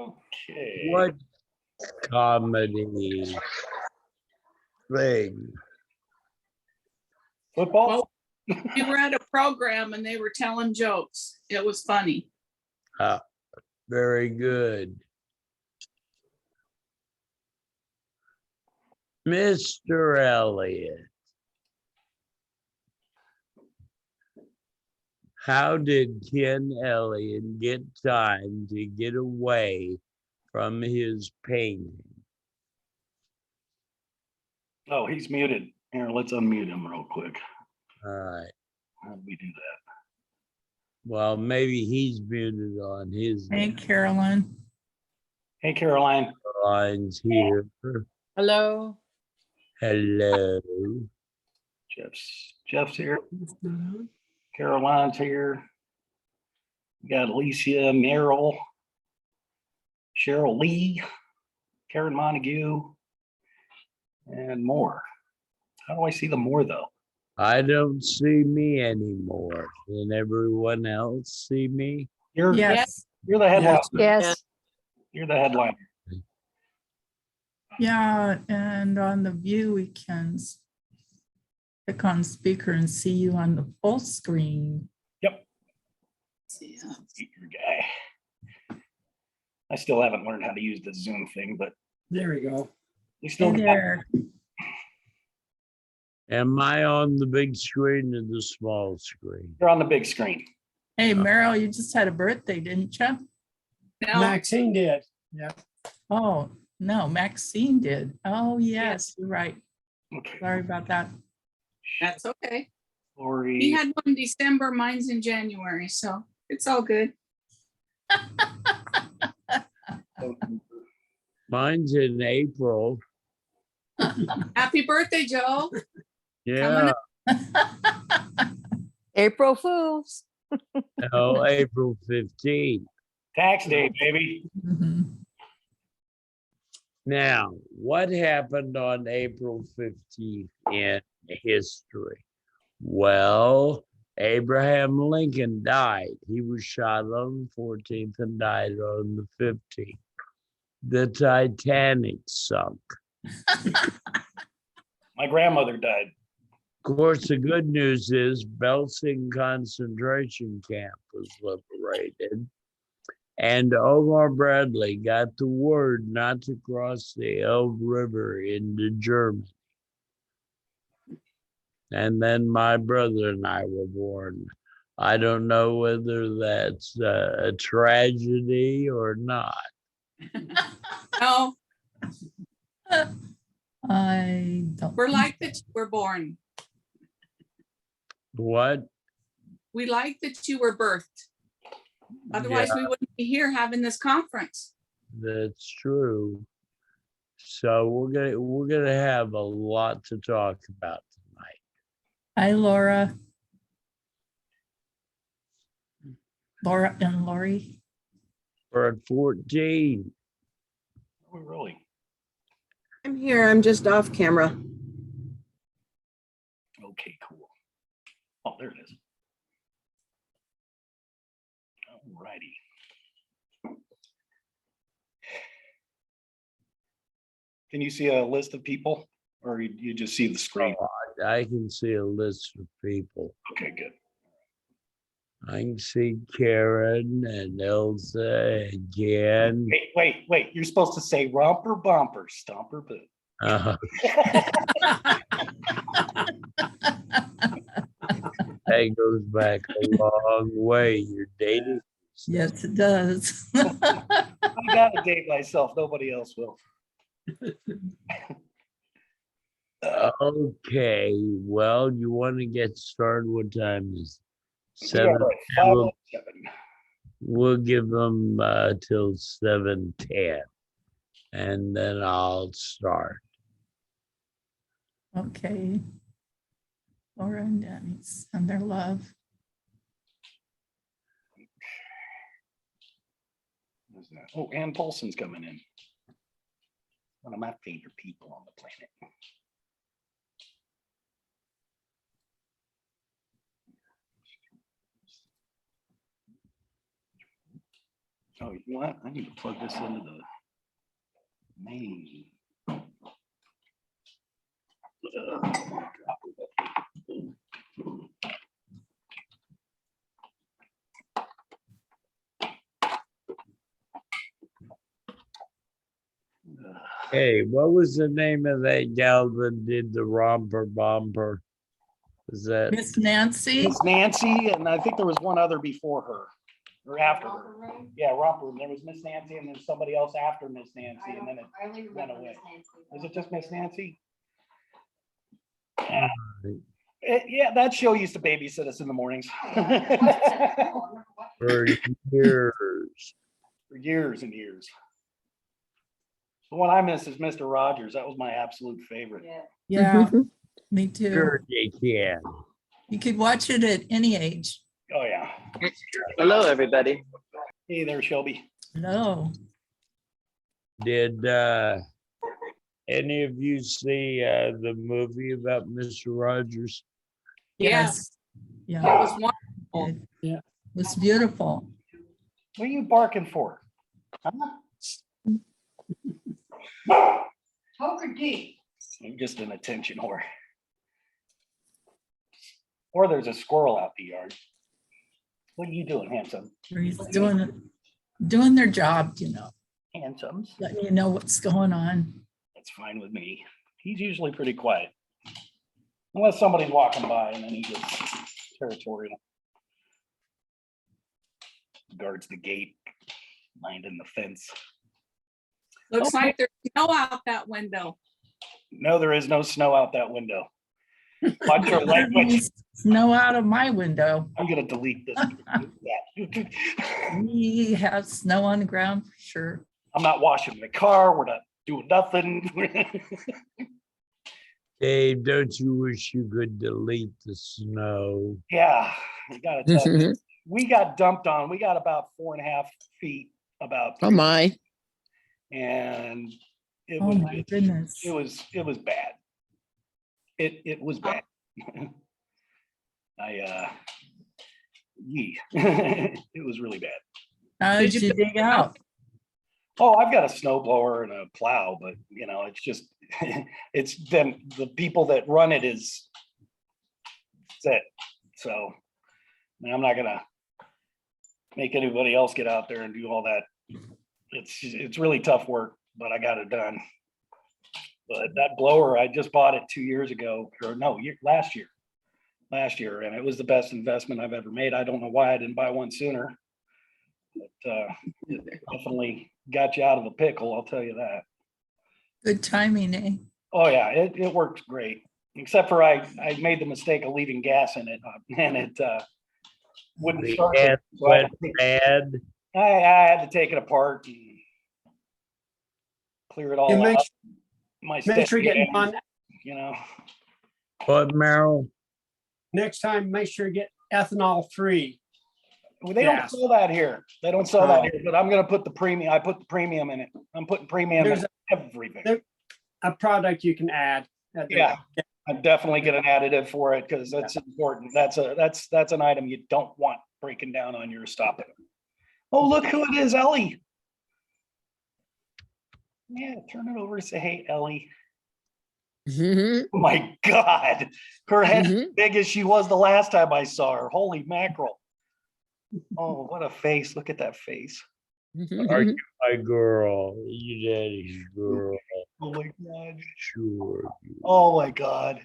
Okay. What comedy thing? Football? We were at a program and they were telling jokes. It was funny. Very good. Mr. Elliott, how did Ken Elliott get time to get away from his painting? Oh, he's muted. Here, let's unmute him real quick. All right. How do we do that? Well, maybe he's muted on his Hey, Carolyn. Hey, Caroline. lines here. Hello. Hello. Jeff's here. Caroline's here. We got Alicia, Merrill, Cheryl Lee, Karen Montague, and more. How do I see the more though? I don't see me anymore. Can everyone else see me? You're Yes. you're the headline. Yes. You're the headline. Yeah, and on the view, we can click on speaker and see you on the full screen. Yep. Speaker guy. I still haven't learned how to use the Zoom thing, but There we go. we still Hey there. Am I on the big screen or the small screen? you're on the big screen. Hey, Meryl, you just had a birthday, didn't you? No, Maxine did. Yeah. Oh, no, Maxine did. Oh, yes, you're right. Okay. Sorry about that. that's okay. He Lori. had one in December, mine's in January, so it's all good. Mine's in April. Happy birthday, Joe. Yeah, April Fools. no, April 15th. Tax day, baby. Mhm. Now, what happened on April 15th in history? Well, Abraham Lincoln died. He was shot on the 14th and died on the 15th. The Titanic sunk. My grandmother died. Of course, the good news is Belsen concentration camp was liberated. And Omar Bradley got the word not to cross the Elbe River into Germany. And then my brother and I were born. I don't know whether that's a tragedy or not. No, I don't. we're like that you were born. What? We like that you were birthed. Otherwise, we wouldn't be here having this conference. That's true. So we're gonna have a lot to talk about tonight. Hi, Laura. Laura and Lori. We're at 14. Oh, really? I'm here. I'm just off camera. Okay, cool. Oh, there it is. All righty. Can you see a list of people or you just see the screen? I can see a list of people. Okay, good. I can see Karen and Elsa and Jan. Wait. You're supposed to say romper bumper, stomper boot. That goes back a long way. You're dating. Yes, it does. I gotta date myself. Nobody else will. Okay, well, you want to get started? What time is it? Yeah, 7? right. We'll, 5:07. we'll give them till 7:10, and then I'll start. Okay. Laura and Danny send their love. Who's that? Oh, Ann Paulson's coming in. One of my favorite people on the planet. Oh, you know what? I need to plug this into the main. Hey, what was the name of that gal that did the romper bumper? Is that Miss Nancy, Miss Nancy, and I think there was one other before her or after her. Yeah, romper room. There was Miss Nancy and then somebody else after Miss Nancy, and then it went away. Was it just Miss Nancy? Yeah. Yeah, that show used to babysit us in the mornings. for years? For years and years. The one I miss is Mr. Rogers. That was my absolute favorite. yeah, me too. Sure they can. You could watch it at any age. Oh, yeah. Hello, everybody. Hey there, Shelby. No, Did any of you see the movie about Mr. Rogers? yes, It yeah, was wonderful. it was beautiful. What are you barking for? Huh? Poker D. I'm just an attention whore. Or there's a squirrel out the yard. What are you doing, handsome? He's doing their job, Handsomes. letting you know what's going on. That's fine with me. He's usually pretty quiet. Unless somebody's walking by and then he gets territorial. Guards the gate, minding the fence. Looks like there's snow out that window. No, there is no snow out that window. Watch your language. Snow out of my window. I'm gonna delete this. We have snow on the ground for sure. I'm not washing my car. We're not doing nothing. Dave, don't you wish you could delete the snow? Yeah, I gotta tell you, we got dumped on. We got about 4.5 feet about. Oh, my. And it Oh was, my goodness. it was bad. It was bad. It was really bad. How did you dig out? Oh, I've got a snow blower and a plow, but it's just, it's then the people that run it is it. So I'm not gonna make anybody else get out there and do all that. It's really tough work, but I got it done. But that blower, I just bought it 2 years ago, or no, last year, and it was the best investment I've ever made. I don't know why I didn't buy one sooner. But it definitely got you out of the pickle, I'll tell you that. Good timing, eh? Oh yeah, it worked great. Except for I made the mistake of leaving gas in it, and it wouldn't The start. gas So I went bad. had to take it apart and clear it all You out. make sure you get on, What, Merrill? next time, make sure you get ethanol free. Well, they don't Gas. sell that here. They don't sell that Oh. here, but I'm gonna put the premium. I put the premium in it. I'm putting premium There's in everything. a product you can add. Yeah, I'm definitely get an additive for it because that's important. That's an item you don't want breaking down on your stopping. Oh, look who it is, Ellie. Yeah, turn it over and say, hey, Ellie. Oh my God, her head as big as she was the last time I saw her. Holy mackerel. Oh, what a face. Look at that face. Are you my girl? You daddy's girl. Oh my God. Sure. Oh my God.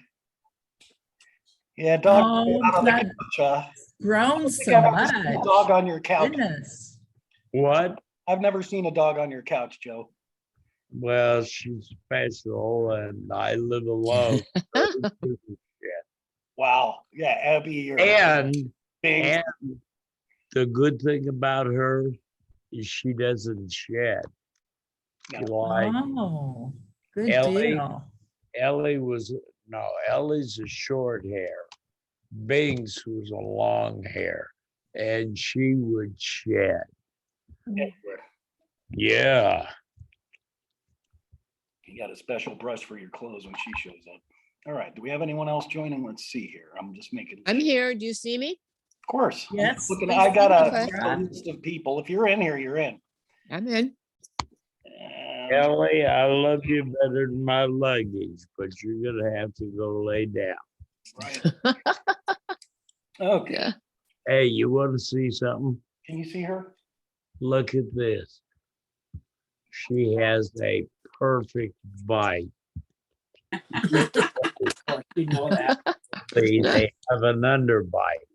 Yeah, dog. Oh, out on the that- couch, huh? Grown I so think I've never seen a much. dog on your couch. Goodness. What? I've never seen a dog on your couch, Joe. Well, she's special and I live alone. Wow. Yeah, Abby, you're and big. and the good thing about her is she doesn't shed. No. Like Oh, good Ellie. deal. Ellie's a short hair. Binks was a long hair, and she would shed. Yeah. You got a special brush for your clothes when she shows up. All right. Do we have anyone else joining? Let's see here. I'm just making. I'm here. Do you see me? Of course. Yes. Looking, I got a Okay. list of people. If you're in here, you're in. I'm in. And Kelly, I love you better than my luggage, but you're gonna have to go lay down. right. Okay, Yeah. Hey, you want to see something? can you see her? Look at this. She has a perfect bite. You know that. See, they have an underbite.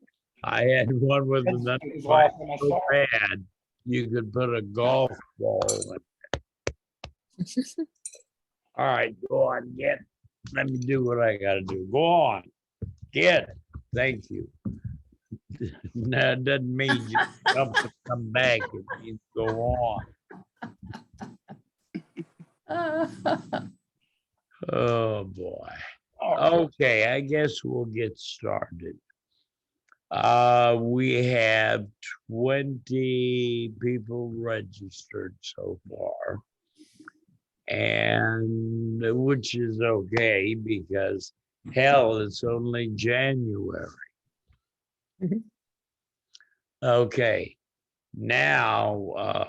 I had one with an That's the underbite last time I so saw her. bad you could put a golf ball in. All right, go on, get. Let me do what I gotta do. Go on, get. Thank you. No, it doesn't mean you jump and come back. It means go on. Oh boy. Oh, Okay, I guess we'll get started. We have 20 people registered so far. And which is okay because hell, it's only January. Mhm. Okay, now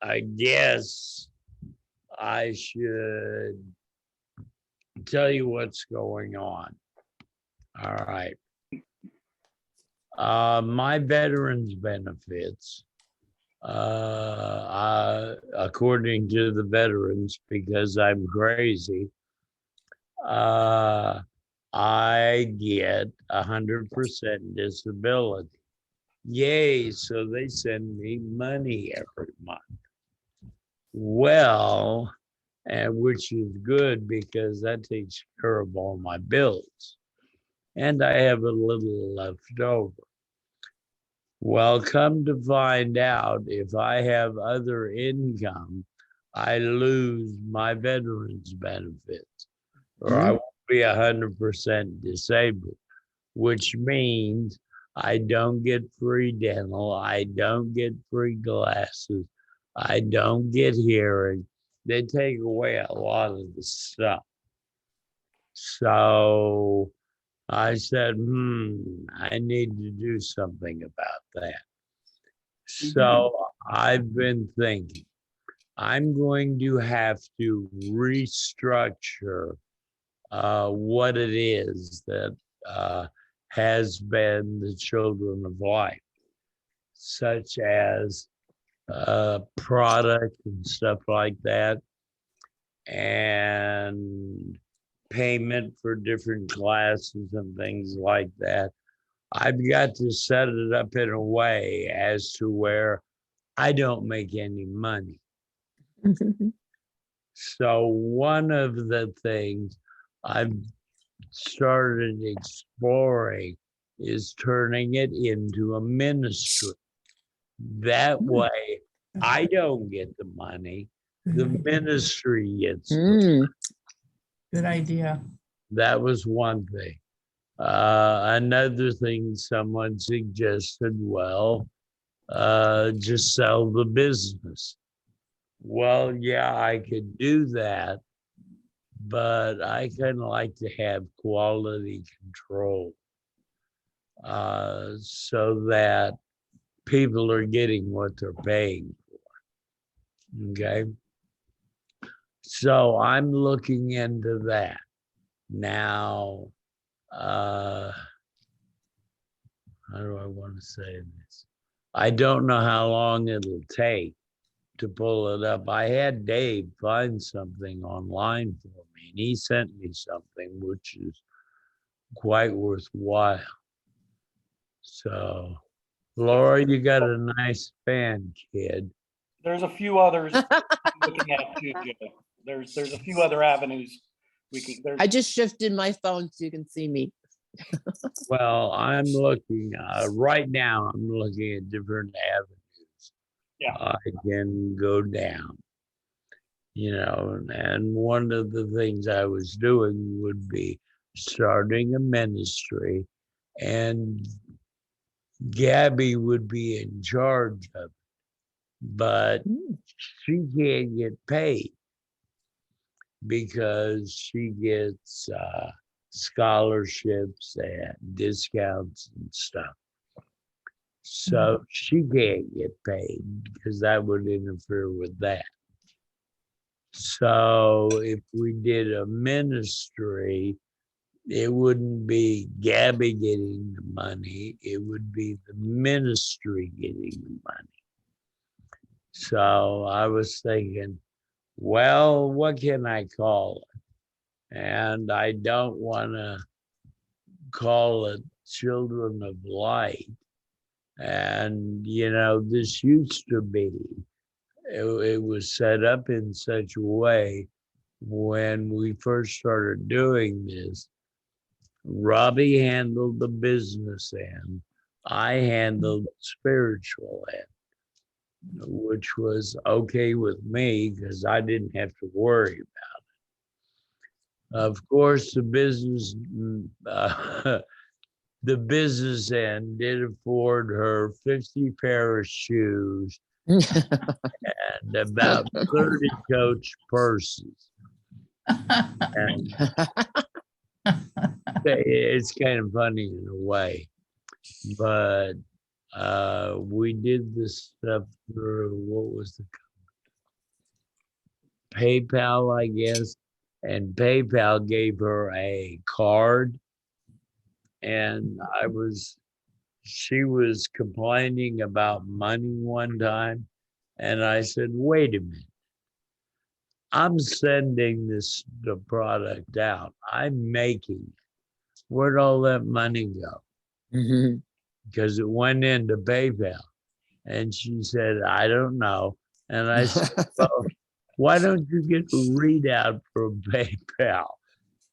I guess I should tell you what's going on. All right. My veterans benefits, according to the veterans, because I'm crazy, I get 100% disability. Yay, so they send me money every month. Well, which is good because that takes care of all my bills. And I have a little left over. Well, come to find out, if I have other income, I lose my veterans benefits, or I won't be 100% disabled, which means I don't get free dental, I don't get free glasses, I don't get hearing. They take away a lot of the stuff. So I said, I need to do something about that. So I've been thinking, I'm going to have to restructure what it is that has been the children of life, such as product and stuff like that, and payment for different classes and things like that. I've got to set it up in a way as to where I don't make any money. So one of the things I've started exploring is turning it into a ministry. That way, I don't get the money, the ministry gets the money. Good idea. That was one thing. Another thing someone suggested, well, just sell the business. Well, yeah, I could do that, but I kind of like to have quality control so that people are getting what they're paying for. Okay. So I'm looking into that. Now, how do I want to say this? I don't know how long it'll take to pull it up. I had Dave find something online for me, and he sent me something which is quite worthwhile. So, Laura, you got a nice fan, kid. there's a few others I'm looking at too, Joe. There's a few other avenues we can, I just shifted my phone so you can see me. Well, I'm looking right now. I'm looking at different avenues. Yeah. I can go down. And one of the things I was doing would be starting a ministry, and Gabby would be in charge of it, but she can't get paid because she gets scholarships and discounts and stuff. So she can't get paid because that would interfere with that. So if we did a ministry, it wouldn't be Gabby getting the money, it would be the ministry getting the money. So I was thinking, well, what can I call it? And I don't want to call it Children of Light. And, this used to be, it was set up in such a way when we first started doing this. Robbie handled the business end. I handled the spiritual end, which was okay with me because I didn't have to worry about it. Of course, the business end did afford her 50 pair of shoes and about 30 Coach purses. And it's kind of funny in a way, but we did this stuff through, what was the PayPal, I guess, and PayPal gave her a card, and she was complaining about money one time, and I said, wait a minute. I'm sending the product out. I'm making it. Where'd all that money go? Mhm. Because it went into PayPal. And she said, I don't know. And I said, well, why don't you get a readout from PayPal?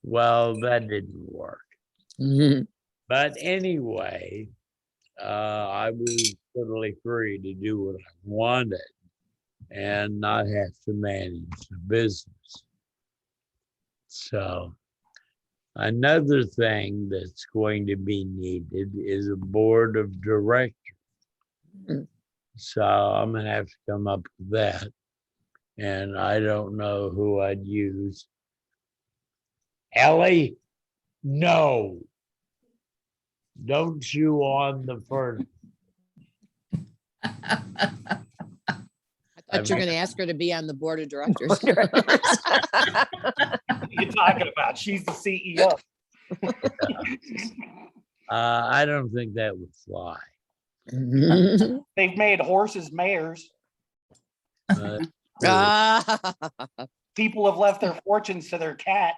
Well, that didn't work. Mhm. But anyway, I was totally free to do what I wanted and not have to manage the business. So another thing that's going to be needed is a board of directors. Mm. So I'm gonna have to come up with that. And I don't know who I'd use. Ellie, no. Don't chew on the furnace. I thought you were going to ask her to be on the board of directors. What are you talking about? She's the CEO. I don't think that would fly. Mhm. They've made horses mayors. Ah, People have left their fortunes to their cat.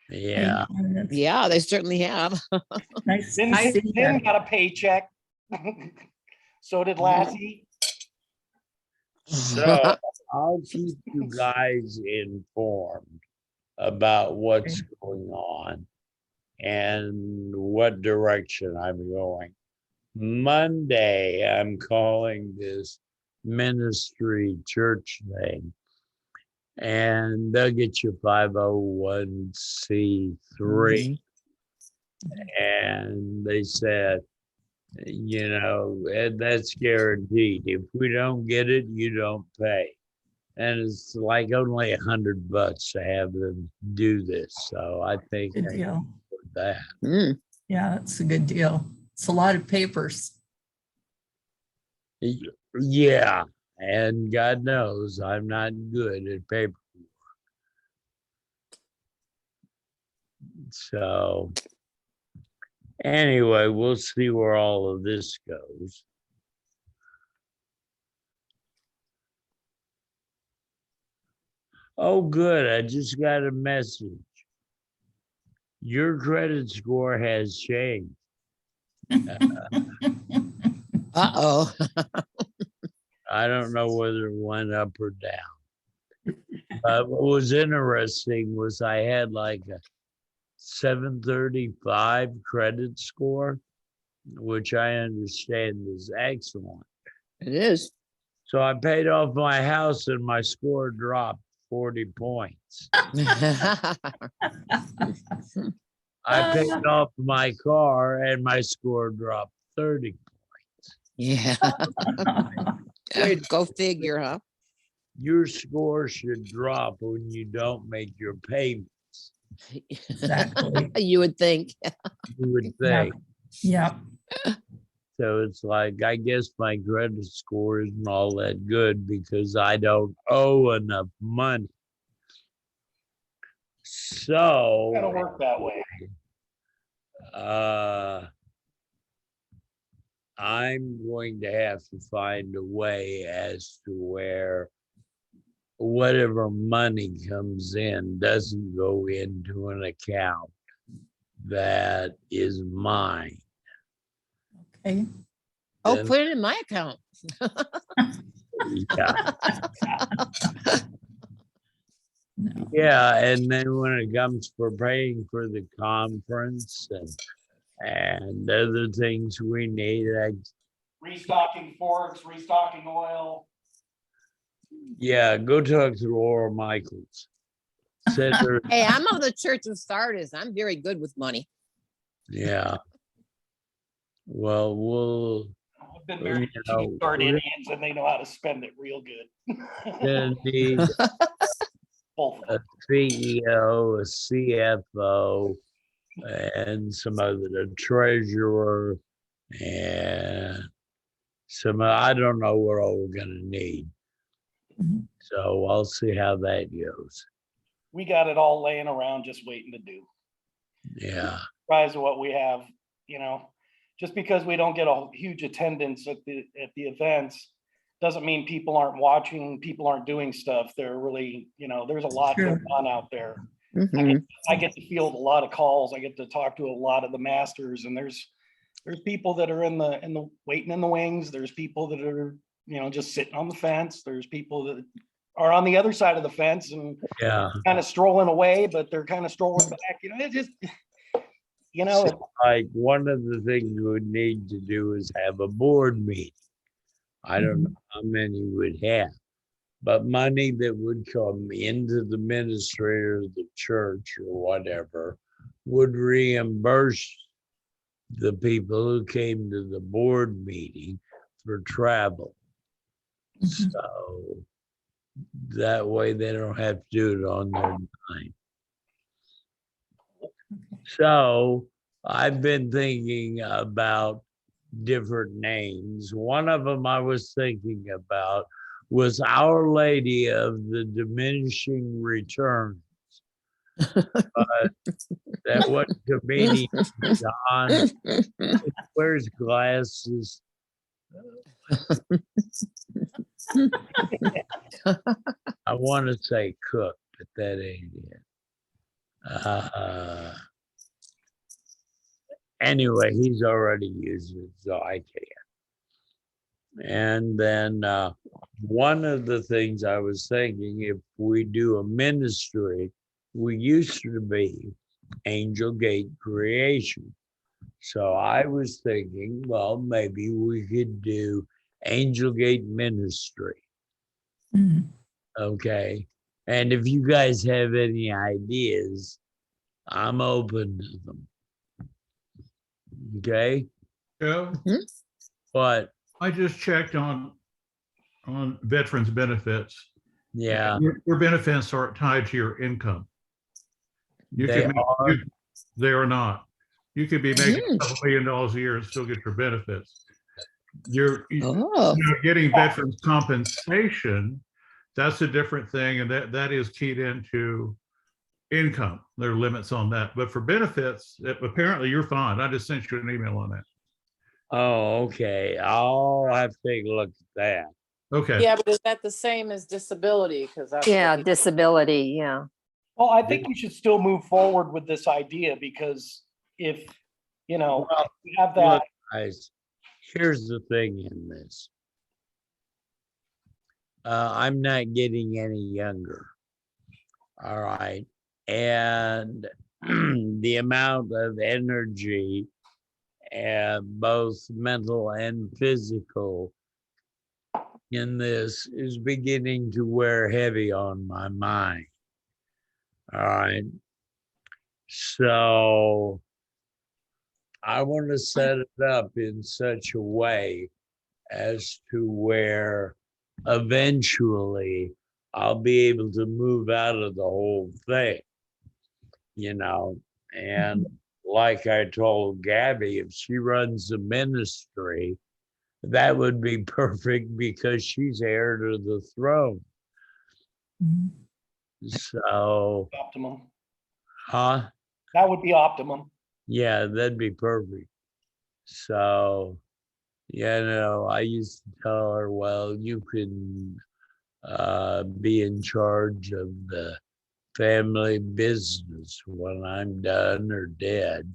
Yeah. yeah, they certainly have. Nice Then to see Tim that. got a paycheck. So did Lassie. So I'll keep you guys informed about what's going on and what direction I'm going. Monday, I'm calling this ministry church thing, and they'll get you 501c3. And they said, that's guaranteed. If we don't get it, you don't pay. And it's like only $100 to have them do this. So I think Good I can deal. afford that. Mm. Yeah, that's a good deal. It's a lot of papers. Yeah. And God knows I'm not good at paperwork. So anyway, we'll see where all of this goes. Oh, good. I just got a message. Your credit score has changed. Uh-oh. I don't know whether it went up or down. What was interesting was I had like a 735 credit score, which I understand is excellent. It is. So I paid off my house and my score dropped 40 points. I paid off my car and my score dropped 30 points. Yeah. Go figure, huh? Your score should drop when you don't make your payments, Exactly. You would think. you would think. Yeah. So it's like, I guess my credit score isn't all that good because I don't owe enough money. So, Gotta work that way. I'm going to have to find a way as to where whatever money comes in doesn't go into an account that is mine. Okay. Oh, Then- put it in my account. Yeah. No. Yeah, and then when it comes for paying for the conference and other things we need, Restocking forks, restocking oil. yeah, go talk to Laura Michaels. Send her, Hey, I'm of the Church of Sardis. I'm very good with money. yeah. Well, we'll I've been married you to know, two Sardinians and they know how to spend it real good. gonna need Both of a them. CEO, a CFO, and a treasurer, and I don't know what all we're gonna need. Mhm. So I'll see how that goes. We got it all laying around just waiting to do. Yeah, Surprised at what we have, you know, just because we don't get a huge attendance at the events doesn't mean people aren't watching, people aren't doing stuff. They're really, you know, there's a lot Sure. going on out there. Mhm. I get to field a lot of calls. I get to talk to a lot of the masters, and there's people that are in the waiting in the wings. There's people that are, you know, just sitting on the fence. There's people that are on the other side of the fence and yeah. kind of strolling away, but they're kind of strolling back. You know, it just, you know, So, like, one of the things we need to do is have a board meeting. I don't know how many we'd have, but money that would come into the administrator of the church or whatever would reimburse the people who came to the board meeting for travel. Mhm. So that way they don't have to do it on their time. So I've been thinking about different names. One of them I was thinking about was Our Lady of the Diminishing Returns. But that one comedian, John, wears glasses. I want to say Cook, but that ain't it. Anyway, he's already used it, so I can't. And then one of the things I was thinking, if we do a ministry, we used to be Angel Gate Creation. So I was thinking, well, maybe we could do Angel Gate Ministry. Mhm. Okay. And if you guys have any ideas, I'm open to them. Okay. Joe, But I just checked on veterans benefits. yeah, Your benefits aren't tied to your income. You they can are. they are not. You could be making Mm. a couple $1 million a year and still get your benefits. You're Oh, getting veterans compensation. That's a different thing, and that is keyed into income. There are limits on that, but for benefits, apparently you're fine. I just sent you an email on that. Oh, okay. I'll have to take a look at that. Okay. Yeah, but is that the same as disability? Because that's. Yeah, disability, yeah. well, I think we should still move forward with this idea because if, you know, Well, we have that. Look, guys, here's the thing in this. I'm not getting any younger. All right. And the amount of energy, both mental and physical, in this is beginning to wear heavy on my mind. All right. So I want to set it up in such a way as to where eventually I'll be able to move out of the whole thing, you know, and like I told Gabby, if she runs the ministry, that would be perfect because she's heir to the throne. Mhm. So, Optimum. huh? That would be optimum. Yeah, that'd be perfect. So, I used to tell her, well, you can be in charge of the family business when I'm done or dead.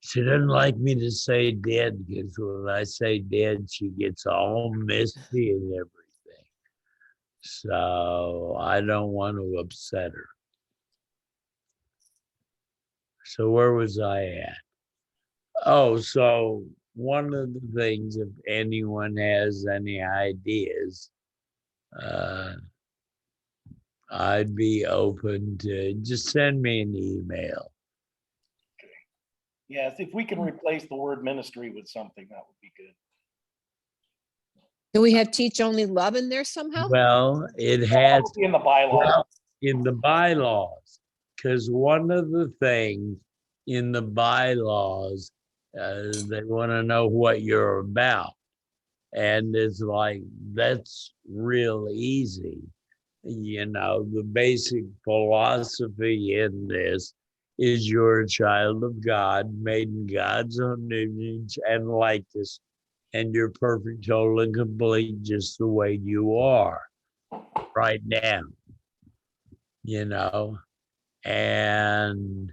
She doesn't like me to say dead because when I say dead, she gets all misty and everything. So I don't want to upset her. So where was I at? Oh, so one of the things, if anyone has any ideas, I'd be open to just send me an email. Yes, if we can replace the word ministry with something, that would be good. Can we have teach only love in there somehow? Well, it That has would be in the bylaws. well, in the bylaws, because one of the things in the bylaws, they want to know what you're about. And it's like, that's real easy. The basic philosophy in this is you're a child of God, made in God's own image and likeness, and you're perfect, total, and complete just the way you are right now. And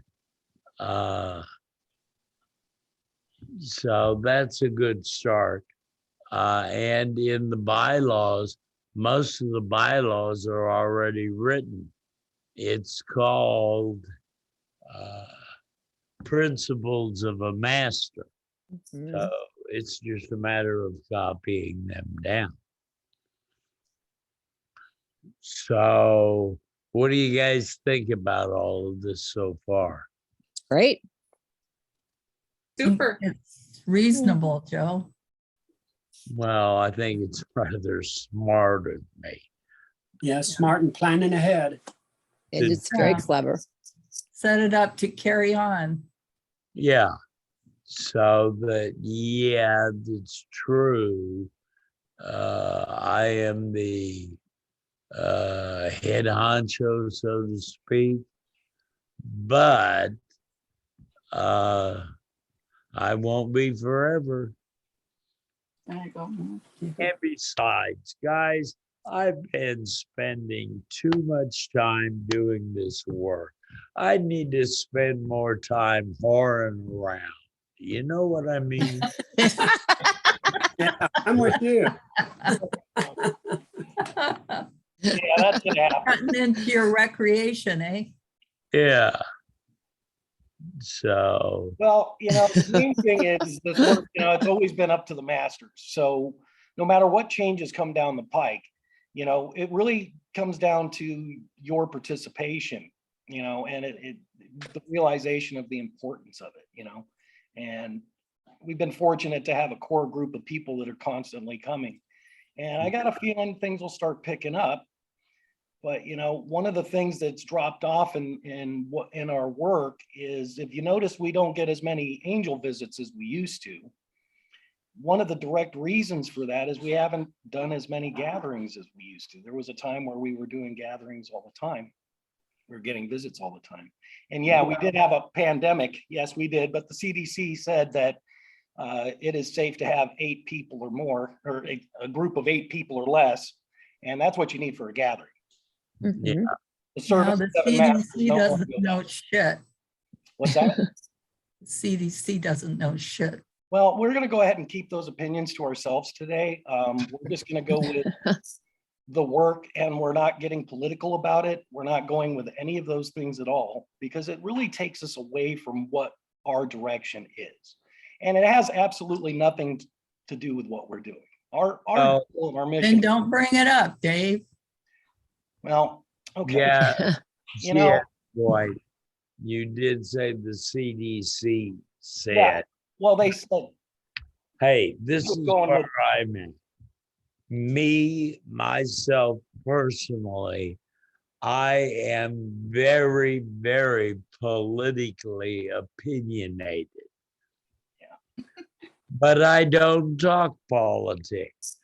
so that's a good start. And in the bylaws, most of the bylaws are already written. It's called Principles of a Master. Mhm. So it's just a matter of copying them down. So what do you guys think about all of this so far? Great. Super. It's reasonable, Joe. Well, I think it's rather smart of me. Yeah, smart and planning ahead. And Did- it's very Yeah. clever. Set it up to carry on. Yeah. So that, yeah, it's true. I am the head honcho, so to speak, but I won't be forever. There you go. And besides, guys, I've been spending too much time doing this work. I need to spend more time whoring around. You know what I mean? Yeah, I'm with you. Yeah, that should happen. Cutting into your recreation, eh? Yeah. So, Well, the main thing is this work, it's always been up to the masters. So no matter what changes come down the pike, it really comes down to your participation, and the realization of the importance of it, and we've been fortunate to have a core group of people that are constantly coming. And I got a feeling things will start picking up. But one of the things that's dropped off in our work is, if you notice, we don't get as many angel visits as we used to. One of the direct reasons for that is we haven't done as many gatherings as we used to. There was a time where we were doing gatherings all the time. We were getting visits all the time. And yeah, we did have a pandemic. Yes, we did. But the CDC said that it is safe to have 8 people or more, or a group of 8 people or less. And that's what you need for a gathering. yeah. Mhm. The No, service the doesn't matter. CDC No one doesn't will. know shit. What's that? The CDC doesn't know shit. Well, we're going to go ahead and keep those opinions to ourselves today. We're just going to go with the work, and we're not getting political about it. We're not going with any of those things at all, because it really takes us away from what our direction is. And it has absolutely nothing to do with what we're doing. Our Well, goal and our Then mission. don't bring it up, Dave. Well, okay. Yeah. You know, Yeah, boy, you did say the CDC said, Yeah. Well, they said, hey, this was is going where with- I'm at. Me, myself personally, I am very, very politically opinionated. But I don't talk politics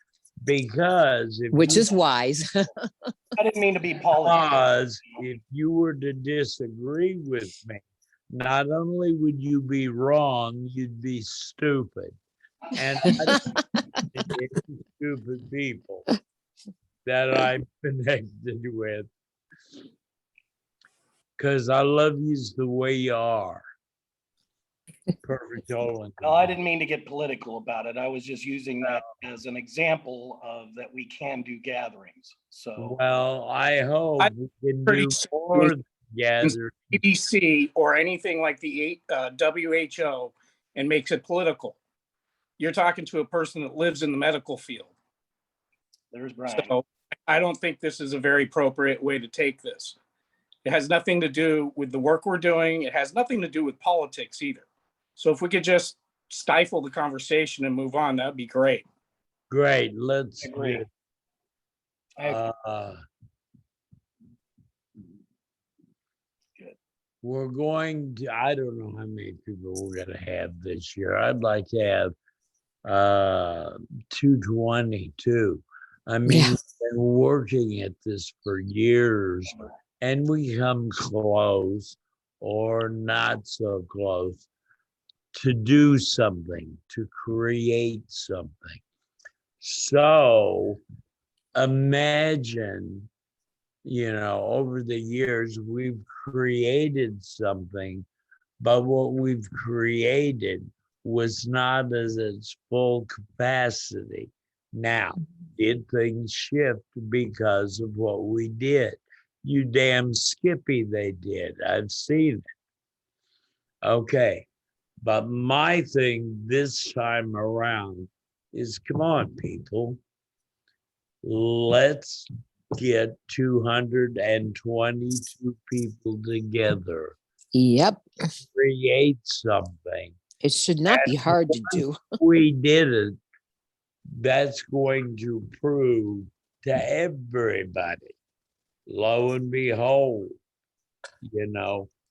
because Which is wise. I didn't mean to be politics. because if you were to disagree with me, not only would you be wrong, you'd be stupid. And I hate stupid people that I'm connected with because I love you the way you are. Perfect Olin. No, I didn't mean to get political about it. I was just using that as an example of that we can do gatherings. So Well, I hope we can pretty do soon more gatherings. CDC or anything like the WHO and makes it political. You're talking to a person that lives in the medical field. there's Brian. So I don't think this is a very appropriate way to take this. It has nothing to do with the work we're doing. It has nothing to do with politics either. So if we could just stifle the conversation and move on, that'd be great. Great, let's Agree. do. I- Good. We're going to, I don't know how many people we're gonna have this year. I'd like to have 222. I mean, Yeah. we've been working at this for years and we come close or not so close to do something, to create something. So imagine, over the years, we've created something, but what we've created was not at its full capacity. Now, did things shift because of what we did? You damn Skippy, they did. I've seen it. Okay. But my thing this time around is, come on, people. Let's get 222 people together, Yep. create something. It should not be hard to do. We did it. That's going to prove to everybody, lo and behold,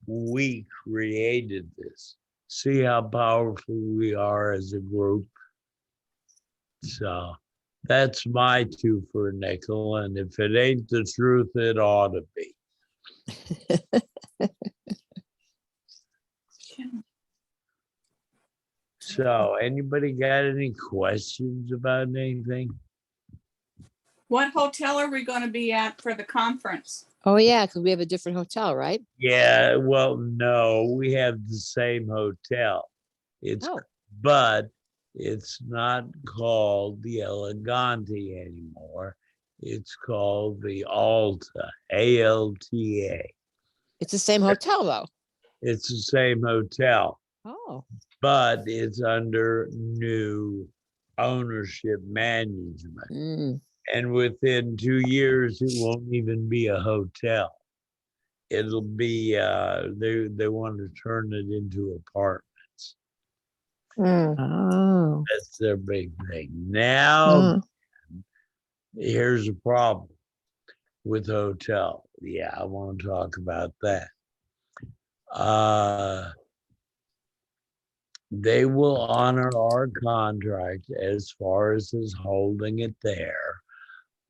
we created this. See how powerful we are as a group. So that's my two for a nickel. And if it ain't the truth, it ought to be. So anybody got any questions about anything? What hotel are we going to be at for the conference? Oh, yeah, because we have a different hotel, right? Yeah, well, no, we have the same hotel. Oh. But it's not called the Elegante anymore. It's called the Alta, ALTA. It's the same hotel, though. It's the same hotel, Oh. but it's under new ownership management. Mm. And within 2 years, it won't even be a hotel. It'll be, they want to turn it into apartments. Oh. That's their big thing. Now, Mm. here's a problem with hotel. Yeah, I want to talk about that. They will honor our contract as far as is holding it there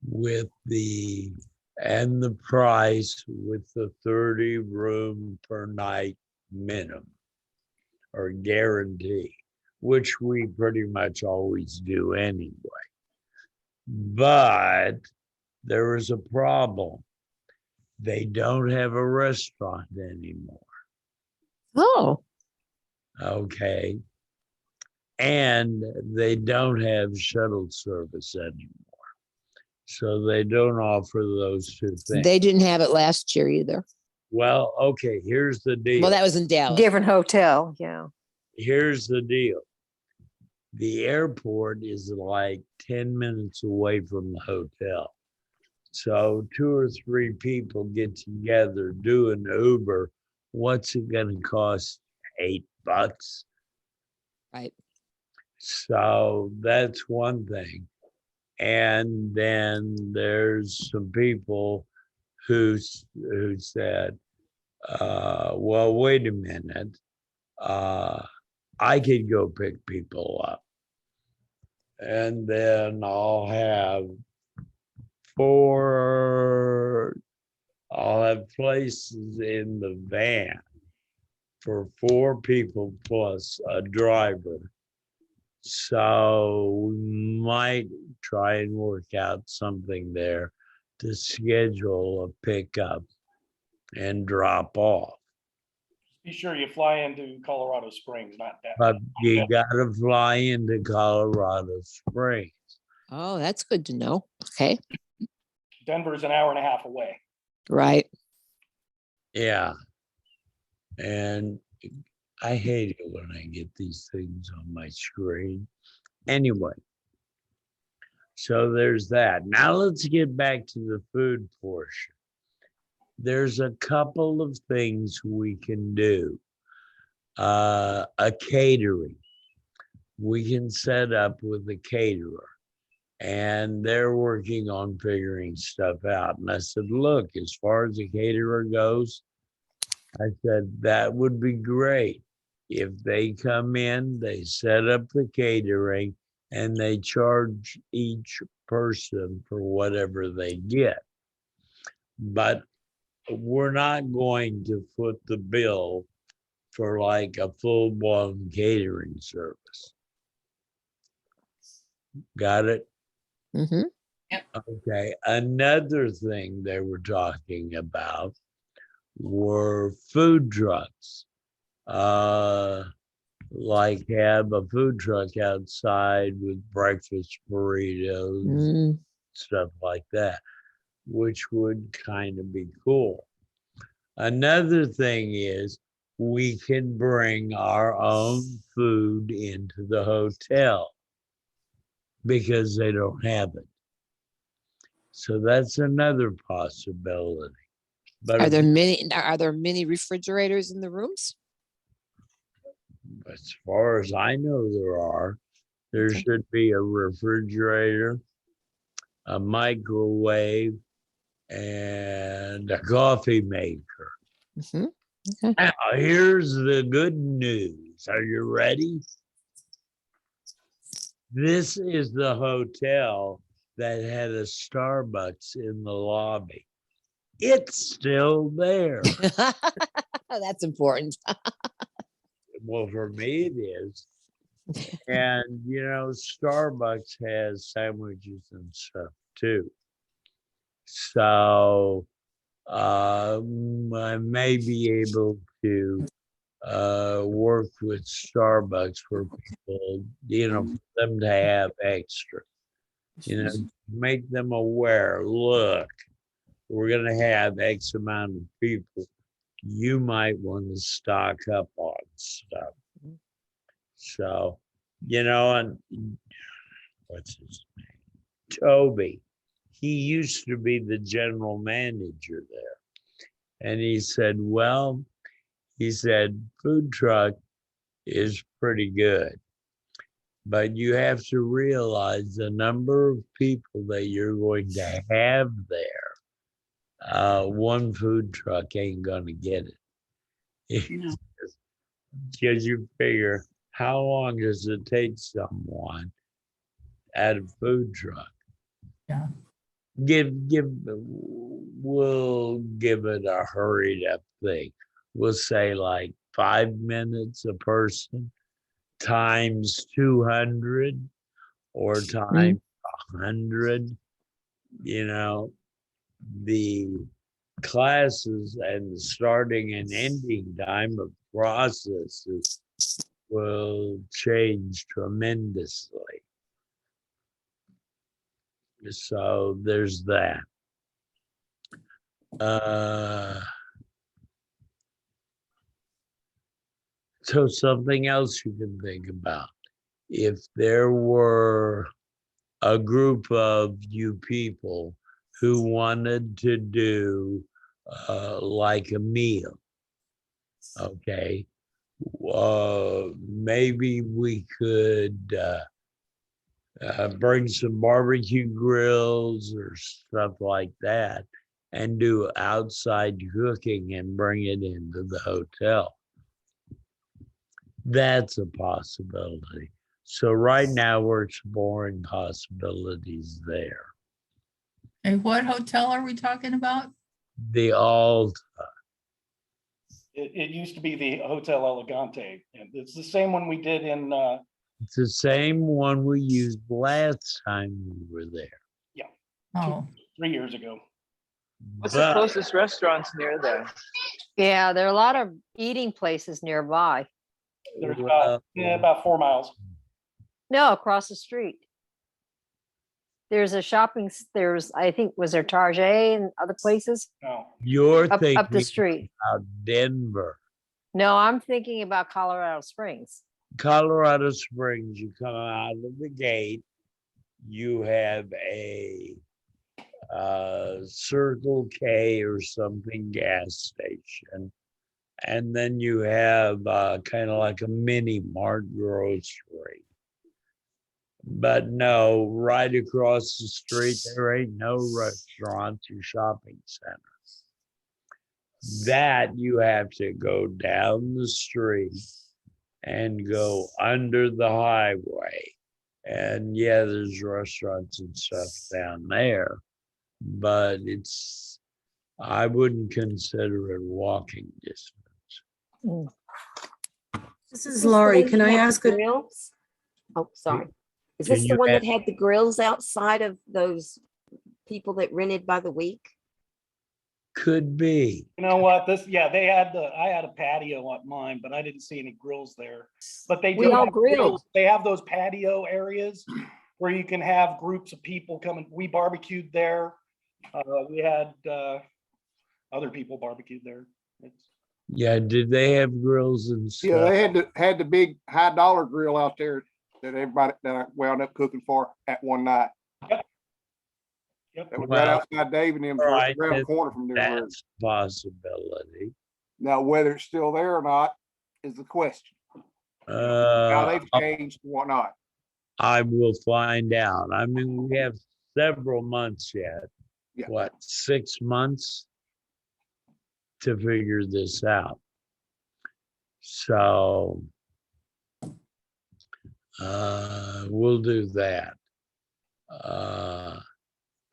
with the price with the 30 room per night minimum or guarantee, which we pretty much always do anyway. But there is a problem. They don't have a restaurant anymore. Oh. Okay. And they don't have shuttle service anymore. So they don't offer those two things. They didn't have it last year either. Well, okay, here's the deal. Well, that was in Dallas. Different hotel, yeah. Here's the deal. The airport is like 10 minutes away from the hotel. So 2 or 3 people get together, do an Uber. What's it going to cost? $8. Right. So that's one thing. And then there's some people who said, well, wait a minute. I could go pick people up. And then I'll have places in the van for 4 people plus a driver. So we might try and work out something there to schedule a pickup and drop off. Be sure you fly into Colorado Springs, not that. But you gotta fly into Colorado Springs. Oh, that's good to know. Okay, Denver's an hour and a half away. right. Yeah. And I hate it when I get these things on my screen. Anyway, so there's that. Now let's get back to the food portion. There's a couple of things we can do. A catering. We can set up with a caterer, and they're working on figuring stuff out. And I said, look, as far as the caterer goes, I said, that would be great. If they come in, they set up the catering, and they charge each person for whatever they get. But we're not going to foot the bill for like a full-blown catering service. Got it? Mm-hmm. Okay. Another thing they were talking about were food trucks. Like have a food truck outside with breakfast burritos, Mm. stuff like that, which would kind of be cool. Another thing is we can bring our own food into the hotel because they don't have it. So that's another possibility. But Are there many refrigerators in the rooms? as far as I know, there Okay. should be a refrigerator, a microwave, and a coffee maker. Mm-hmm. Okay. Now, here's the good news. Are you ready? This is the hotel that had a Starbucks in the lobby. It's still there. That's important. Well, for me, it is. And, Starbucks has sandwiches and stuff too. So I may be able to work with Starbucks for people, for them to have extra, make them aware, look, we're going to have X amount of people. You might want to stock up on stuff. So, and what's his name? Toby. He used to be the general manager there. And he said, food truck is pretty good. But you have to realize the number of people that you're going to have there. One food truck ain't going to get it. No. Because you figure, how long does it take someone at a food truck? Yeah. We'll give it a hurried up thing. We'll say like 5 minutes a person times 200 or times 100. The classes and the starting and ending time of processes will change tremendously. So there's that. So something else you can think about. If there were a group of you people who wanted to do like a meal, okay, maybe we could bring some barbecue grills or stuff like that and do outside cooking and bring it into the hotel. That's a possibility. So right now we're exploring possibilities there. And what hotel are we talking about? The Alta. It used to be the Hotel Elegante, and it's the same one we did in, It's the same one we used last time we were there. Oh, 3 years ago. What's the But closest restaurants near there? Yeah, there are a lot of eating places nearby. There's well, about 4 miles. No, across the street. There's a there's, I think, was there Target and other places No, you're up the thinking street? about Denver. No, I'm thinking about Colorado Springs. Colorado Springs, you come out of the gate, you have a Circle K or something gas station. And then you have kind of like a mini mart grocery. But no, right across the street, there ain't no restaurants or shopping centers. That you have to go down the street and go under the highway. And yeah, there's restaurants and stuff down there, but I wouldn't consider it walking distance. This is Laurie. Can I ask a, Grills? Oh, sorry. Is Can this the you one that ask- had the grills outside of those people that rented by the week? Could be. you know what, I had a patio on mine, but I didn't see any grills there. But they We do all have grilled. grills. They have those patio areas where you can have groups of people coming. We barbecued there. We had other people barbecued there. Yeah, did they have grills and stuff? Yeah, they had the big high dollar grill out there that I wound up cooking for at one night. Yep. That was Well, right outside Dave and them, right, around the corner from there. That's a possibility. Now, whether it's still there or not is the question. How they've changed and whatnot. I will find out. I mean, we have several months yet. Yeah. What, 6 months to figure this out? So we'll do that.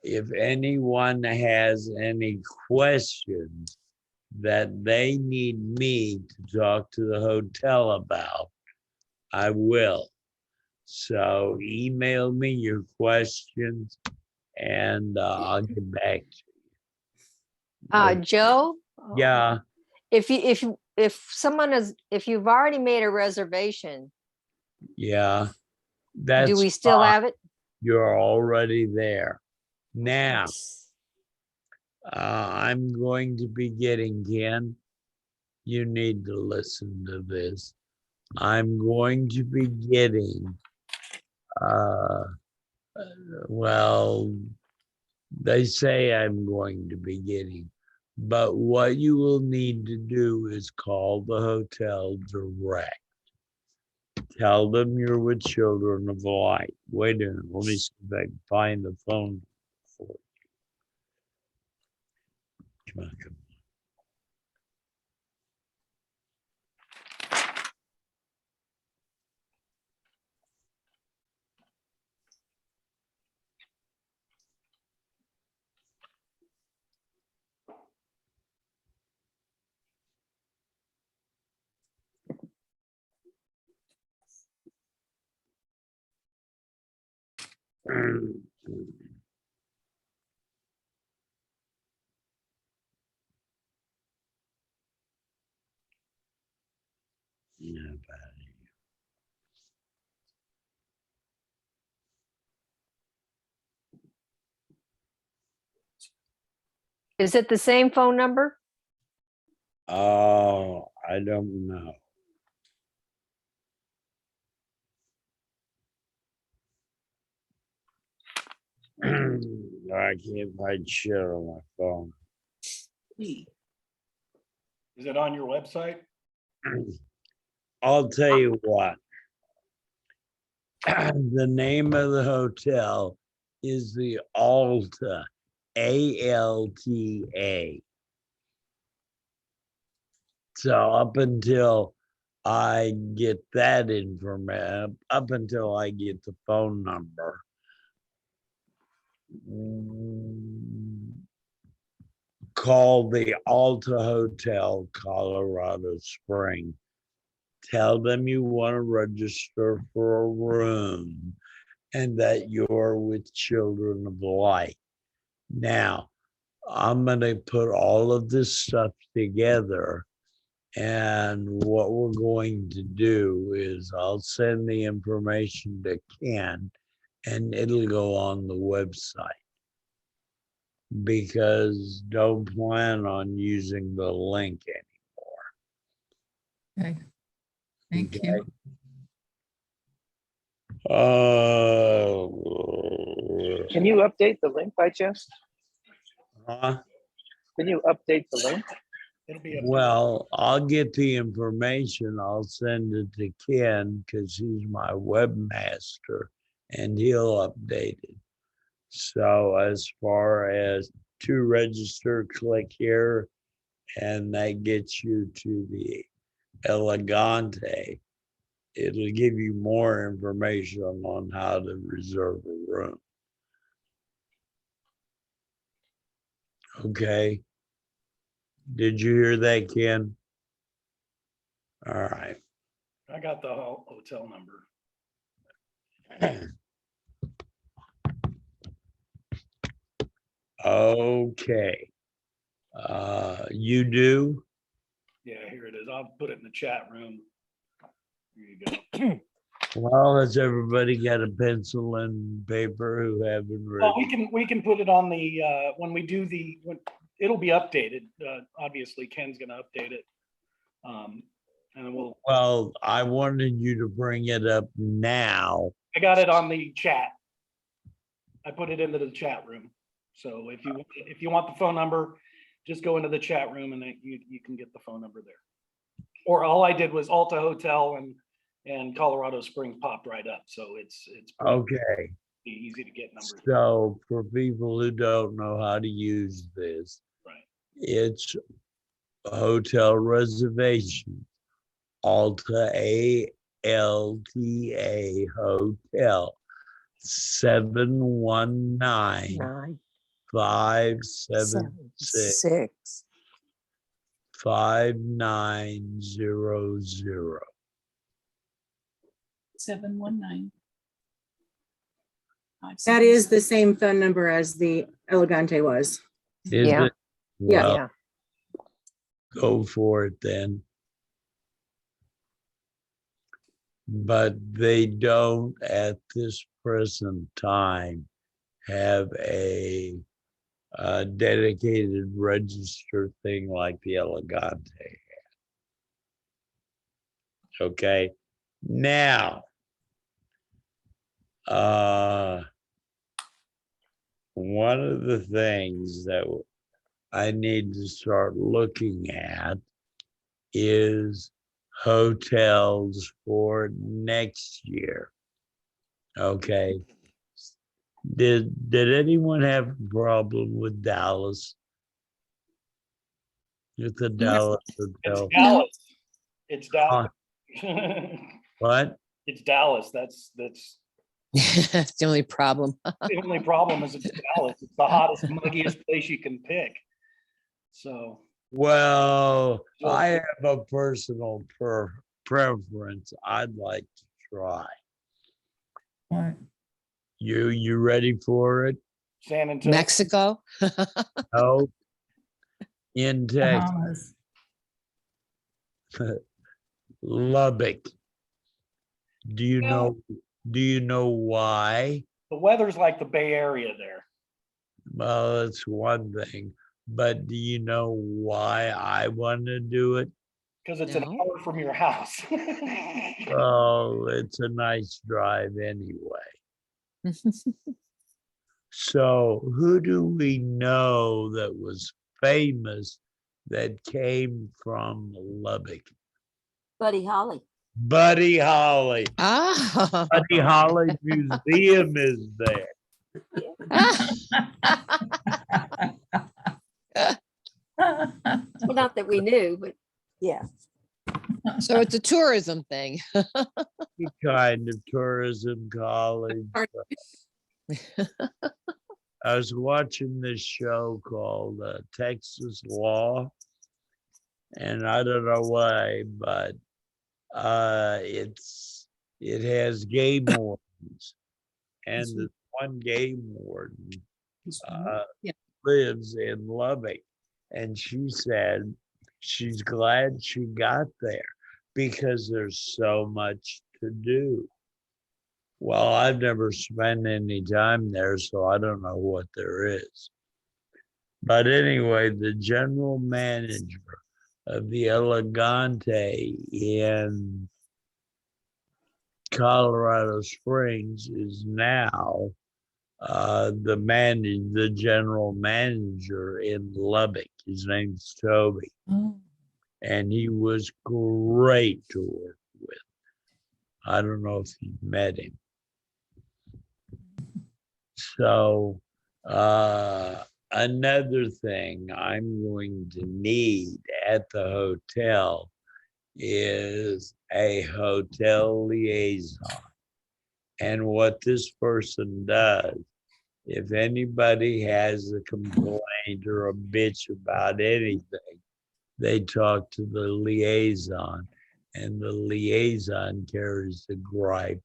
If anyone has any questions that they need me to talk to the hotel about, I will. So email me your questions and I'll get back to you. Joe? Yeah, If you've already made a reservation, yeah. That's do we still fine. have it? You're already there. Now, I'm going to be getting, Ken, you need to listen to this. I'm going to be getting, well, they say I'm going to be getting, but what you will need to do is call the hotel direct. Tell them you're with Children of the Light. Wait a minute, let me see if I can find the phone for you. Come on, come on. Yeah, buddy. Is it the same phone number? Oh, I don't know. I can't find shit on my phone. Is it on your website? I'll tell you what. The name of the hotel is the Alta ALTA. So up until I get that information, up until I get the phone number, call the Alta Hotel, Colorado Spring. Tell them you want to register for a room and that you're with Children of Light. Now, I'm going to put all of this stuff together. And what we're going to do is I'll send the information to Ken and it'll go on the website. Because don't plan on using the link Okay. Thank Okay. you. Can you update the link by chance? Can you update the link? Well, I'll get the information. I'll send it to Ken because he's my webmaster and he'll update it. So as far as to register, click here and that gets you to the Elegante. It'll give you more information on how to reserve a room. Okay. Did you hear that, Ken? All right. I got the hotel number. Okay. You do? Yeah, here it is. I'll put it in the chat room. Here you go. Well, has everybody got a pencil and paper who haven't read? Well, we can put it on the when we do it'll be updated. Obviously, Ken's going to update it, and then we'll. Well, I wanted you to bring it up now. I got it on the chat. I put it into the chat room. So if you want the phone number, just go into the chat room and you can get the phone number there. Or all I did was Alta Hotel and Colorado Springs popped right up. So it's okay. Easy to get numbers. So for people who don't know how to use this, right, it's hotel reservation, Alta ALTA Hotel 719 576 5900. 719. That is the same phone number as the Elegante was. Is Yeah. it? Yeah. Well, go for it then. But they don't at this present time have a dedicated register thing like the Elegante had. Okay. Now, one of the things that I need to start looking at is hotels for next year. Okay. Did anyone have a problem with Dallas? With the Dallas hotel? It's Dallas. It's Dallas. What? It's Dallas. That's That's the only problem. the only problem is it's Dallas. It's the hottest, muggiest place you can pick. So. Well, I have a personal preference I'd like to try. What? You ready for it? San Antonio. Mexico? No. In Texas. Lubbock. Do you know why? The weather's like the Bay Area there. Well, that's one thing. But do you know why I want to do it? Because it's an hour from your house. Oh, it's a nice drive anyway. So who do we know that was famous that came from Lubbock? Buddy Holly. Buddy Holly. Ah. Buddy Holly Museum is there. Well, not that we knew, but yeah. So it's a tourism thing. Kind of tourism college. I was watching this show called Texas Law, and I don't know why, but it has game wardens, and the one game warden lives in Lubbock, and she said she's glad she got there because there's so much to do. Well, I've never spent any time there, so I don't know what there is. But anyway, the general manager of the Elegante in Colorado Springs is now the general manager in Lubbock. His name's Toby. And he was great to work with. I don't know if you met him. So another thing I'm going to need at the hotel is a hotel liaison. And what this person does, if anybody has a complaint or a bitch about anything, they talk to the liaison, and the liaison carries the gripe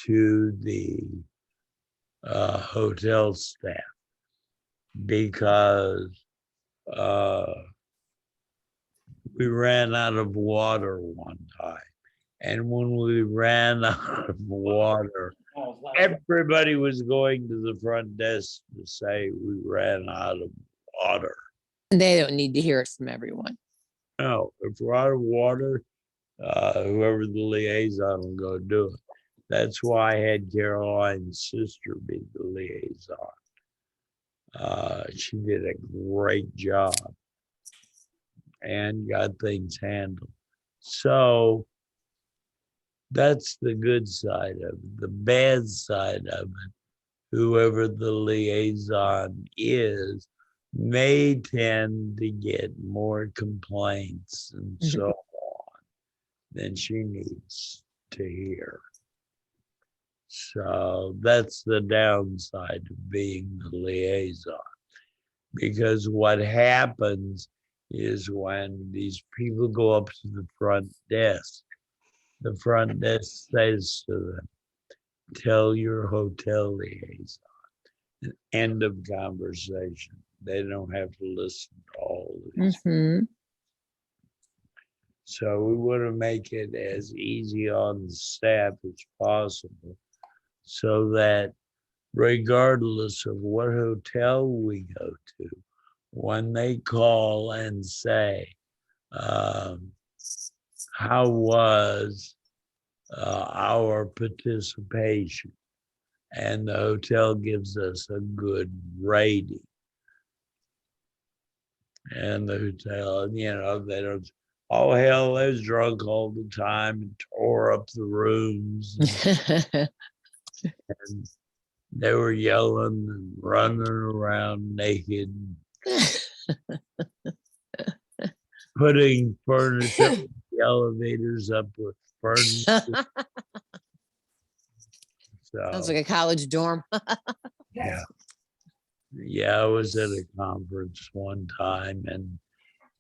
to the hotel staff, because we ran out of water one time. And when we ran out of water, everybody was going to the front desk to say we ran out of water. They don't need to hear it from everyone. No, if we're out of water, whoever the liaison will go do it. That's why I had Caroline's sister be the liaison. She did a great job and got things handled. So that's the good side of it. The bad side of it, whoever the liaison is, may tend to get more complaints and so on than she needs to hear. So that's the downside of being the liaison. Because what happens is when these people go up to the front desk says to them, tell your hotel liaison. End of conversation. They don't have to listen to all of these. So we want to make it as easy on the staff as possible, so that regardless of what hotel we go to, when they call and say, how was our participation? And the hotel gives us a good rating. And the hotel, they don't, oh hell, they was drunk all the time and tore up the rooms. And they were yelling and running around naked, putting furniture, the elevators up with furniture. Sounds like a college dorm. Yeah. Yeah, I was at a conference one time and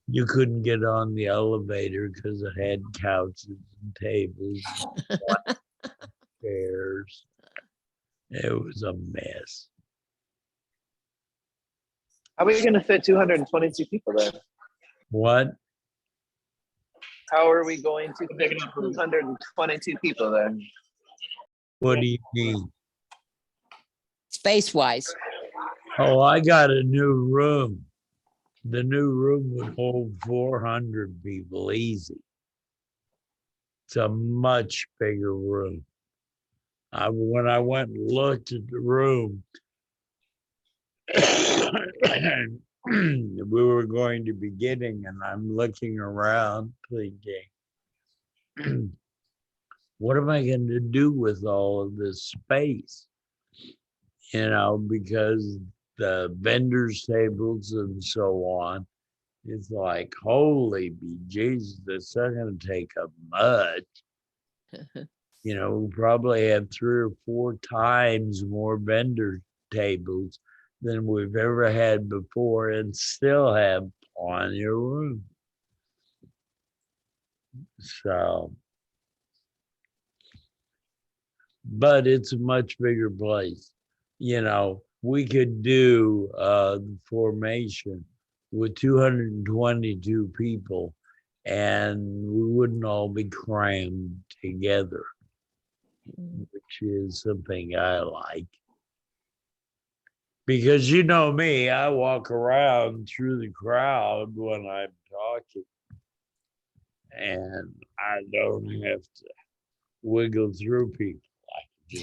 you couldn't get on the elevator because it had couches and tables and chairs. It was a mess. How are we going to fit 222 people there? What? How are we going to fit 222 people there? What do you mean? Space-wise. Oh, I got a new room. The new room would hold 400 people easy. It's a much bigger room. When I went and looked at the room, we were going to be getting, and I'm looking around thinking, what am I going to do with all of this space? Because the vendors' tables and so on It's like, holy be Jesus, it's not gonna take up much. You know, we probably have 3 or 4 times more vendor tables than we've ever had before and still have plenty of room. So, but it's a much bigger place. You know, we could do the formation with 222 people and we wouldn't all be crammed together, which is something I like. Because you know me, I walk around through the crowd when I'm talking. And I don't have to wiggle through people. I can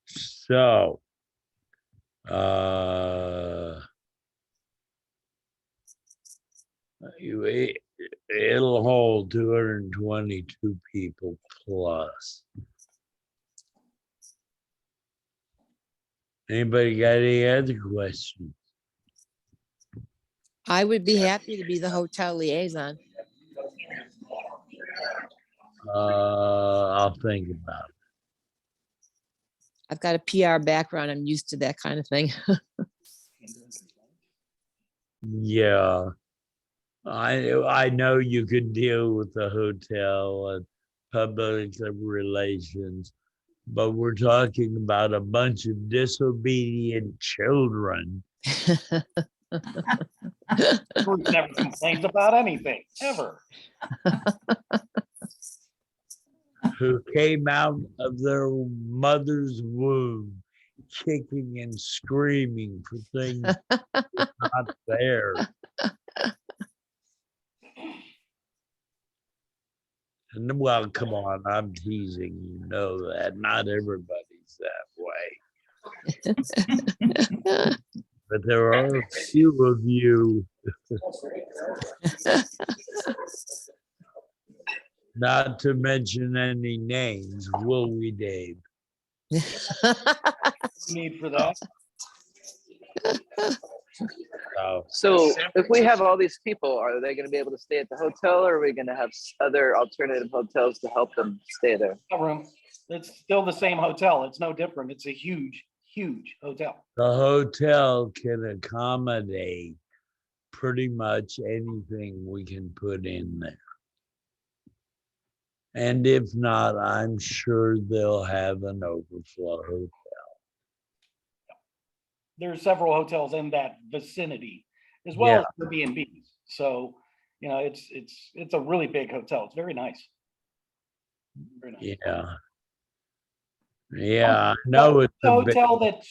just so it'll hold 222 people plus. Anybody got any other questions? I would be happy to be the hotel liaison. I'll think about it. I've got a PR background. I'm used to that kind of thing. Yeah. I know you could deal with the hotel and public relations, but we're talking about a bunch of disobedient children. Bruce never complains about anything, ever. Who came out of their mother's womb kicking and screaming for things not there. And well, come on, I'm teasing, you know that. Not everybody's that way. But there are a few of you. Not to mention any names, will we, Dave? Need for that. So if we have all these people, are they going to be able to stay at the hotel, or are we going to have other alternative hotels to help them stay there? Room. It's still the same hotel. It's no different. It's a huge, huge hotel. The hotel can accommodate pretty much anything we can put in there. And if not, I'm sure they'll have an overflow hotel. There's several hotels in that vicinity, as well as Airbnbs. So, you know, it's a really big hotel. It's very nice. Very nice. Yeah. Yeah, no, it's the a hotel big, that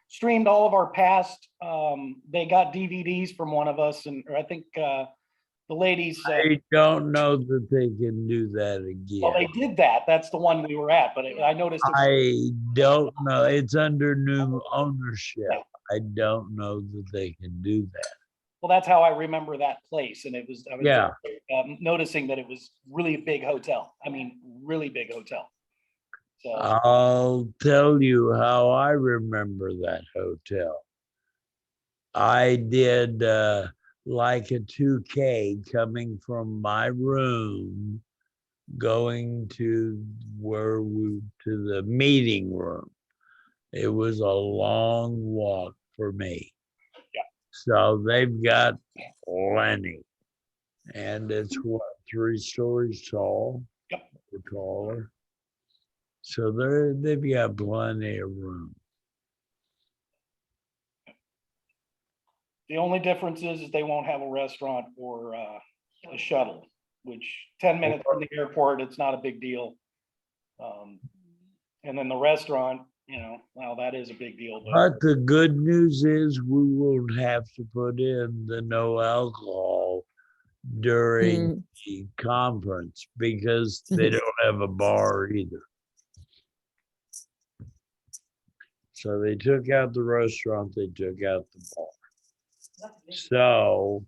streamed all of our past. They got DVDs from one of us, and or I think the ladies. I don't know that they can do that again. Well, they did that. That's the one we were at, but I noticed. I don't know. It's under new ownership. I don't know that they can do that. Well, that's how I remember that place, and it was. I was noticing that it was really a big hotel. I mean, really big hotel. So I'll tell you how I remember that hotel. I did like a 2K coming from my room, going to to the meeting room. It was a long walk for me. Yeah. So they've got plenty. And it's what, 3 stories tall? Yep. Or taller. So they've got plenty of room. the only difference is they won't have a restaurant or a shuttle, which 10 minutes from the airport, it's not a big deal. And then the restaurant, you know, well, that is a big deal. But the good news is we won't have to put in the no alcohol during the conference because they don't have a bar either. So they took out the restaurant, they took out the bar. So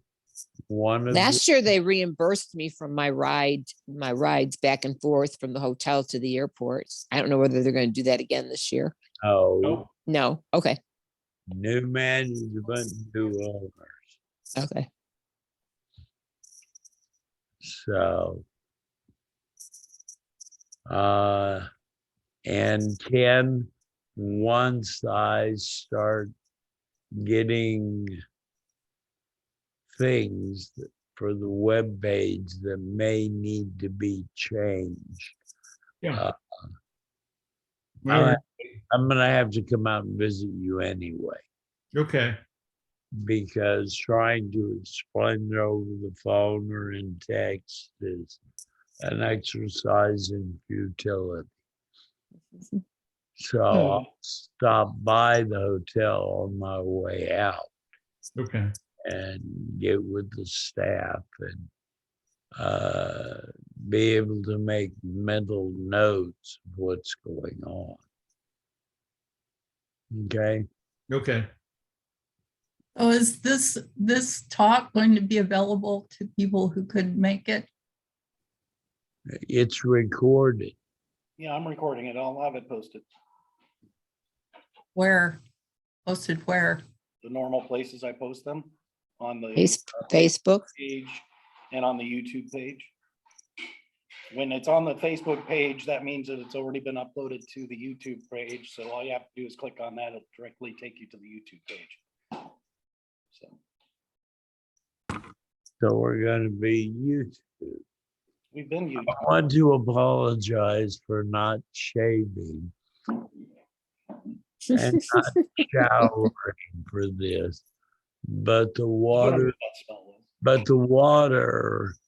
one of last year they reimbursed me from my rides back and forth from the hotel to the airport. I don't know whether they're going to do that again this year. Oh, No, okay, New management, new owners. okay. So, and Ken, once I start getting things for the web page that may need to be changed, Yeah. I'm gonna have to come out and visit you anyway, Okay. because trying to explain it over the phone or in text is an exercise in futility. So I'll stop by the hotel on my way out Okay. and get with the staff and be able to make mental notes of what's going on. Okay. Okay. So is this talk going to be available to people who couldn't make it? It's recorded. Yeah, I'm recording it. I'll have it posted. Where? Posted where? The normal places I post them on the Facebook page and on the YouTube page. When it's on the Facebook page, that means that it's already been uploaded to the YouTube page. So all you have to do is click on that. It'll directly take you to the YouTube page. So we're going to be YouTube. We've been YouTube. I want to apologize for not shaving and not showering for this, but the water,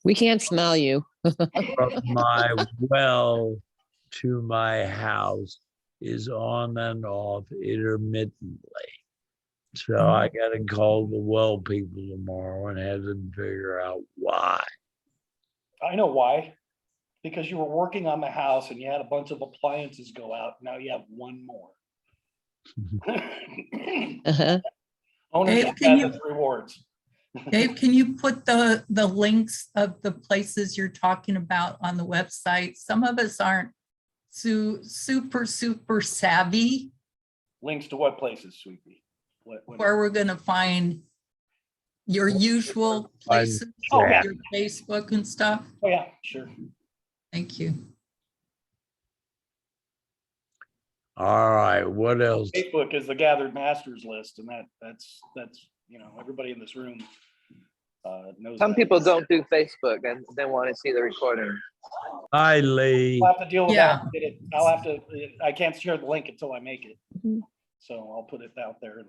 we can't smell you. from my well to my house is on and off intermittently. So I got to call the well people tomorrow and have them figure out why. I know why. Because you were working on the house and you had a bunch of appliances go out. Now you have one more. Ownership has its rewards. Dave, can you put the links of the places you're talking about on the website? Some of us aren't super savvy. Links to what places, Sweetie? Where we're going to find your usual places, your Facebook and stuff. Oh yeah, sure. Thank you. All right, what else? Facebook is the gathered masters list, and that's everybody in this room knows. Some people don't do Facebook and they want to see the recording. Hi, Lee. I'll have to deal with that. I'll have to. I can't share the link until I make it, so I'll put it out there.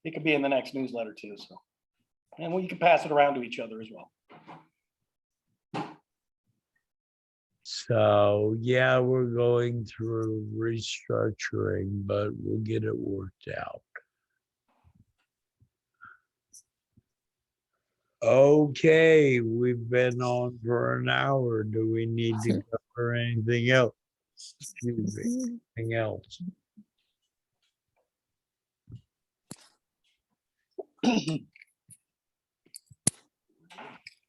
It could be in the next newsletter too. So, and you can pass it around to each other as well. So yeah, we're going through restructuring, but we'll get it worked out. Okay, we've been on for an hour. Do we need to cover anything else? Excuse me, anything else?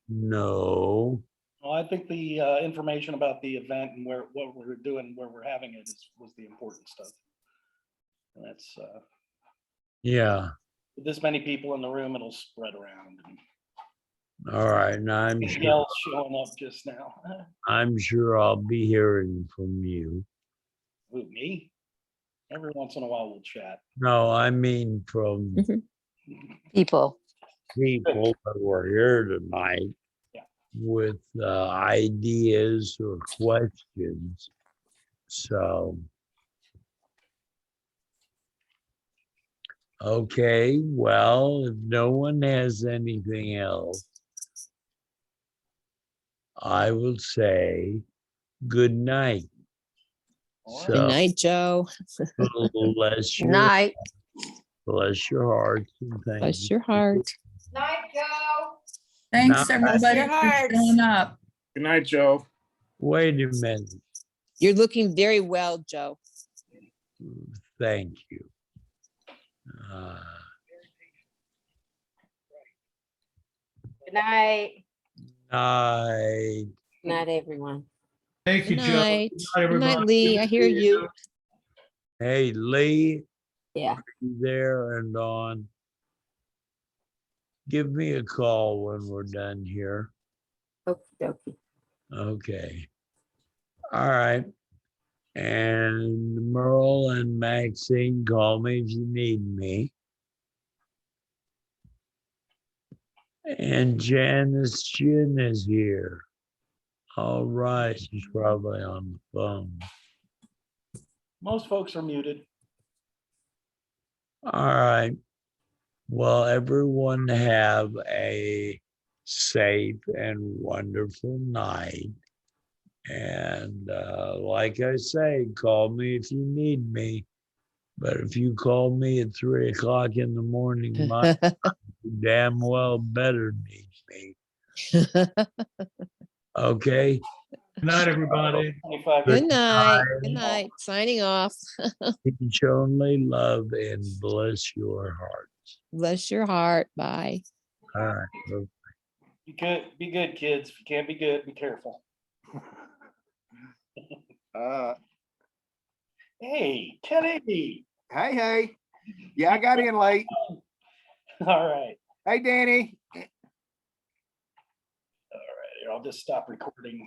No. Well, I think the information about the event and what we're doing, where we're having it was the important stuff. And that's Yeah. with this many people in the room, it'll spread around. All right. Now I'm Anything sure, else showing up just now? I'm sure I'll be hearing from you. Who, me? Every once in a while we'll chat. No, I mean from People. people that were here tonight with ideas or questions. So, okay, well, if no one has anything else, I will say good night. So, Good night, Joe. bless your Night. Bless your heart. And thank Bless you. your heart. Night, Joe. Thanks, Night. everybody, for showing up. Good night, Joe. Wait a minute. You're looking very well, Joe. Thank you. Good night. Night. Night, everyone. Thank you, Good Joe. night. Good night, Good night, everybody. Lee. I hear you. Hey, Lee, Yeah. there and on. Give me a call when we're done here. Okie dokie. Okay. All right. And Merle and Maxine, call me if you need me. And Janice Chin is here. All right, she's probably on the phone. Most folks are muted. All right. Well, everyone have a safe and wonderful night. And like I say, call me if you need me. But if you call me at 3 o'clock in the morning, my you damn well better need me. Okay. Good night, everybody. 25 Good night. Good night. Signing off. Each only love and bless your heart. Bless your heart. Bye. All right. Be good, kids. If you can't be good, be careful. Hey, Kenny. Hey. Yeah, I got in late. All right. Hey, Danny. All right. I'll just stop recording.